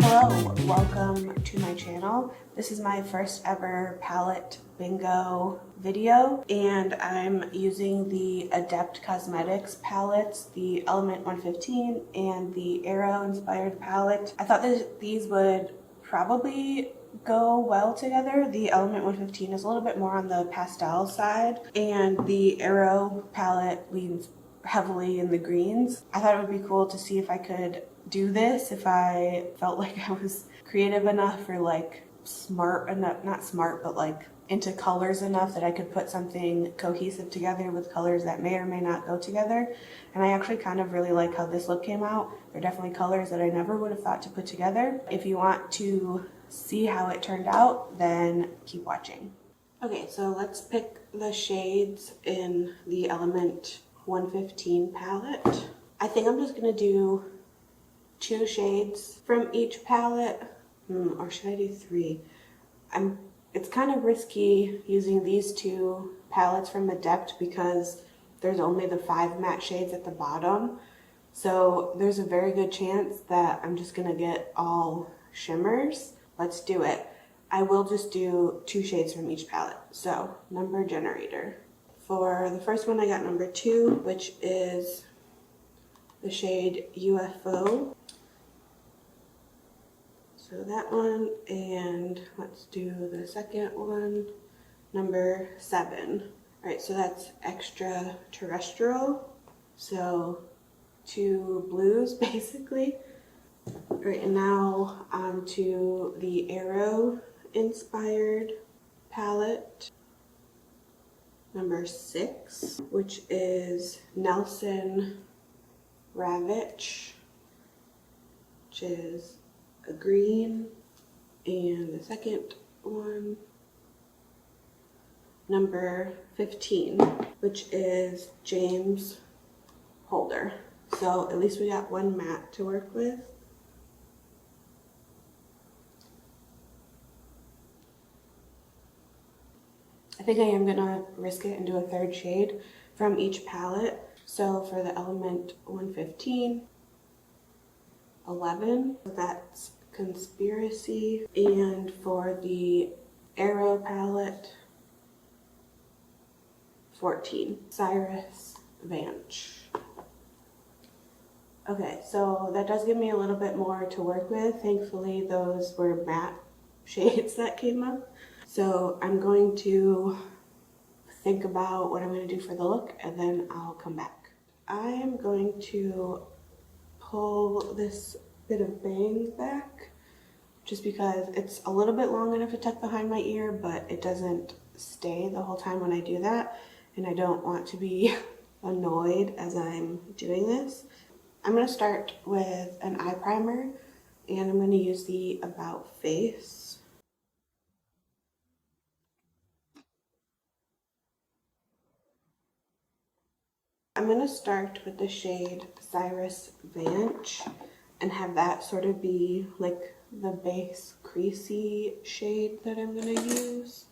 Hello, welcome to my channel. This is my first ever palette bingo video, and I'm using the Adept Cosmetics palettes, the Element 115 and the Arrow inspired palette. I thought that these would probably go well together. The Element 115 is a little bit more on the pastel side, and the Arrow palette leans heavily in the greens. I thought it would be cool to see if I could do this, if I felt like I was creative enough or like smart enough, not smart, but like into colors enough that I could put something cohesive together with colors that may or may not go together. And I actually kind of really like how this look came out. They're definitely colors that I never would have thought to put together. If you want to see how it turned out, then keep watching. Okay, so let's pick the shades in the Element 115 palette. I think I'm just gonna do 2 shades from each palette, or should I do 3? It's kind of risky using these 2 palettes from Adept because there's only the 5 matte shades at the bottom. So there's a very good chance that I'm just gonna get all shimmers. Let's do it. I will just do 2 shades from each palette. So, number generator. For the first one I got number 2, which is the shade UFO. So that one, and let's do the second one, number 7. All right, so that's extraterrestrial. So 2 blues basically. All right, and now on to the Arrow inspired palette, number 6, which is Nelson Ravitch, which is a green, and the second one, number 15, which is James Holder. So at least we got 1 matte to work with. I think I am gonna risk it and do a 3rd shade from each palette. So for the Element 115, 11, that's Conspiracy, and for the Arrow palette, 14, Cyrus Vance. Okay, so that does give me a little bit more to work with. Thankfully, those were matte shades that came up. So I'm going to think about what I'm going to do for the look, and then I'll come back. I am going to pull this bit of bangs back just because it's a little bit long enough to tuck behind my ear, but it doesn't stay the whole time when I do that, and I don't want to be annoyed as I'm doing this. I'm going to start with an eye primer, and I'm going to use the About Face. I'm going to start with the shade Cyrus Vance and have that sort of be like the base creasy shade that I'm going to use.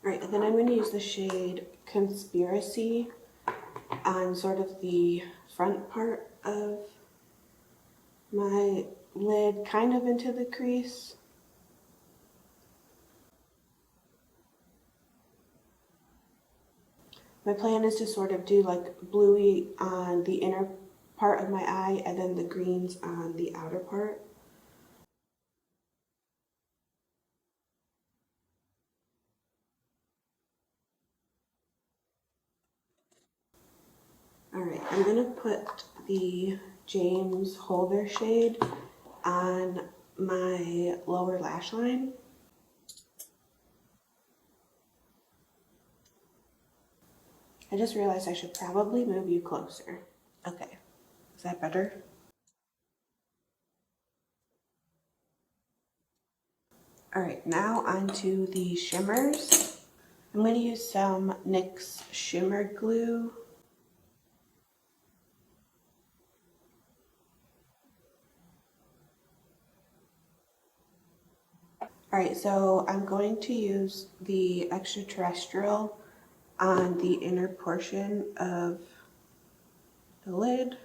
Alright, and then I'm going to use the shade Conspiracy on sort of the front part of my lid, kind of into the crease. My plan is to sort of do like bluey on the inner part of my eye and then the greens on the outer part. Alright, I'm going to put the James Holder shade on my lower lash line. I just realized I should probably move you closer. Okay, is that better? Alright, now onto the shimmers. I'm going to use some NYX Shimmer Glue. Alright, so I'm going to use the extraterrestrial on the inner portion of the lid.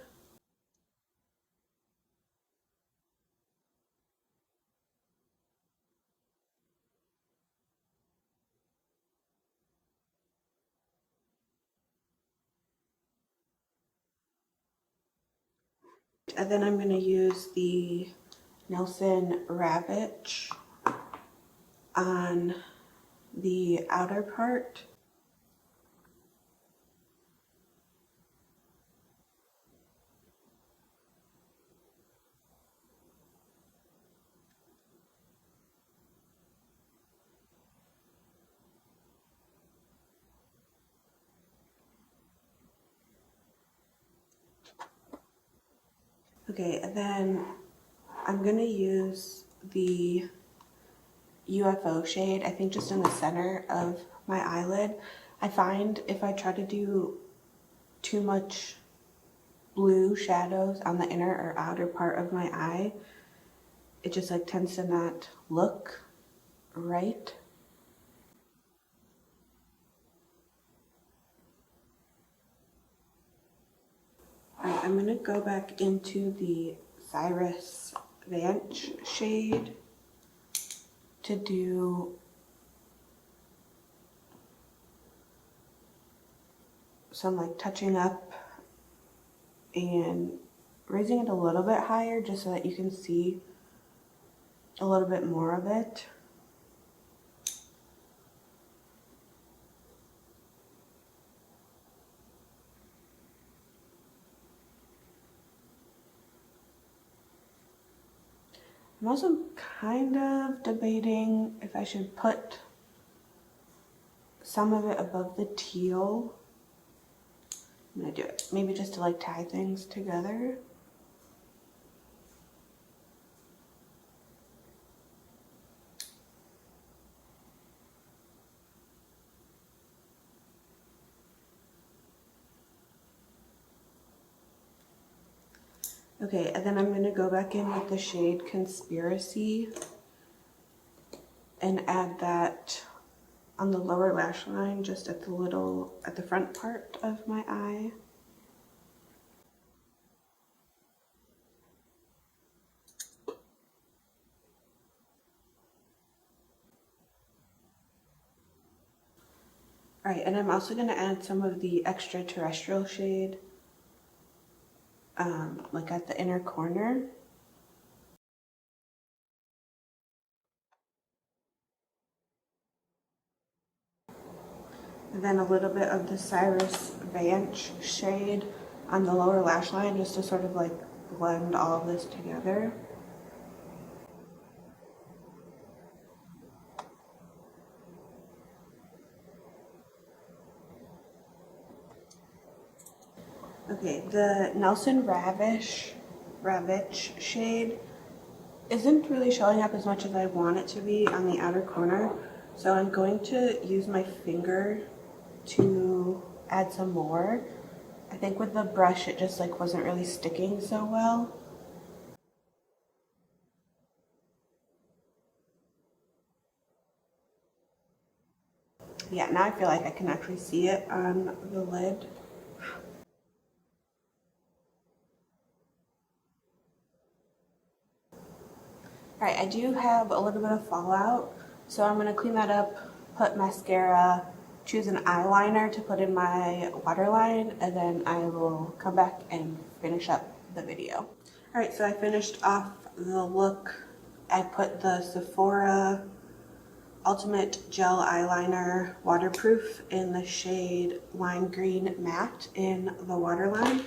And then I'm going to use the Nelson Ravitch on the outer part. Okay, and then I'm going to use the UFO shade, I think just in the center of my eyelid. I find if I try to do too much blue shadows on the inner or outer part of my eye, it just like tends to not look right. Alright, I'm going to go back into the Cyrus Vance shade to do some like touching up and raising it a little bit higher just so that you can see a little bit more of it. I'm also kind of debating if I should put some of it above the teal. I'm gonna do it, maybe just to like tie things together. Okay, and then I'm going to go back in with the shade Conspiracy and add that on the lower lash line, just at the front part of my eye. Alright, and I'm also going to add some of the extraterrestrial shade like at the inner corner. And then a little bit of the Cyrus Vance shade on the lower lash line just to sort of like blend all of this together. Okay, the Nelson Ravitch shade isn't really showing up as much as I want it to be on the outer corner, so I'm going to use my finger to add some more. I think with the brush it just like wasn't really sticking so well. Yeah, now I feel like I can actually see it on the lid. Alright, I do have a little bit of fallout, so I'm going to clean that up, put mascara, choose an eyeliner to put in my waterline, and then I will come back and finish up the video. Alright, so I finished off the look. I put the Sephora Ultimate Gel Eyeliner Waterproof in the shade Lime Green Matte in the waterline.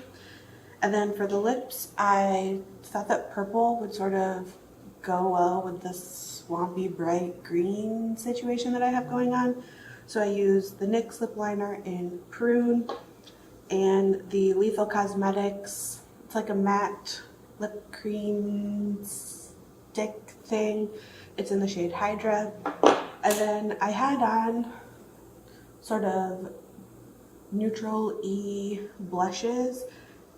And then for the lips, I thought that purple would sort of go well with this swampy bright green situation that I have going on. So I used the NYX lip liner in Prune and the Lethal Cosmetics. It's like a matte lip cream stick thing. It's in the shade Hydra. And then I had on sort of neutral-y blushes,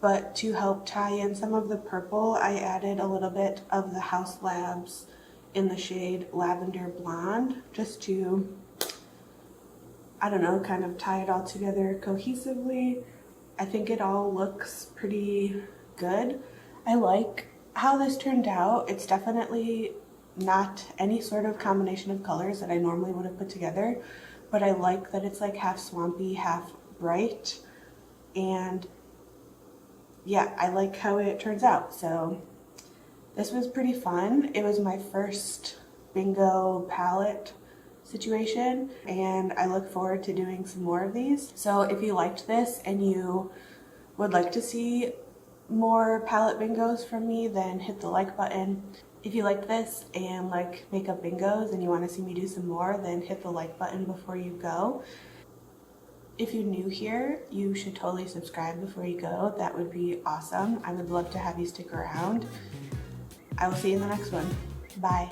but to help tie in some of the purple, I added a little bit of the House Labs in the shade Lavender Blonde, just to, I don't know, kind of tie it all together cohesively. I think it all looks pretty good. I like how this turned out. It's definitely not any sort of combination of colors that I normally would have put together, but I like that it's like half swampy, half bright, and yeah, I like how it turns out. So this was pretty fun. It was my first bingo palette situation, and I look forward to doing some more of these. So if you liked this and you would like to see more palette bingos from me, then hit the like button. If you liked this and like makeup bingos and you want to see me do some more, then hit the like button before you go. If you're new here, you should totally subscribe before you go. That would be awesome. I would love to have you stick around. I will see you in the next one. Bye.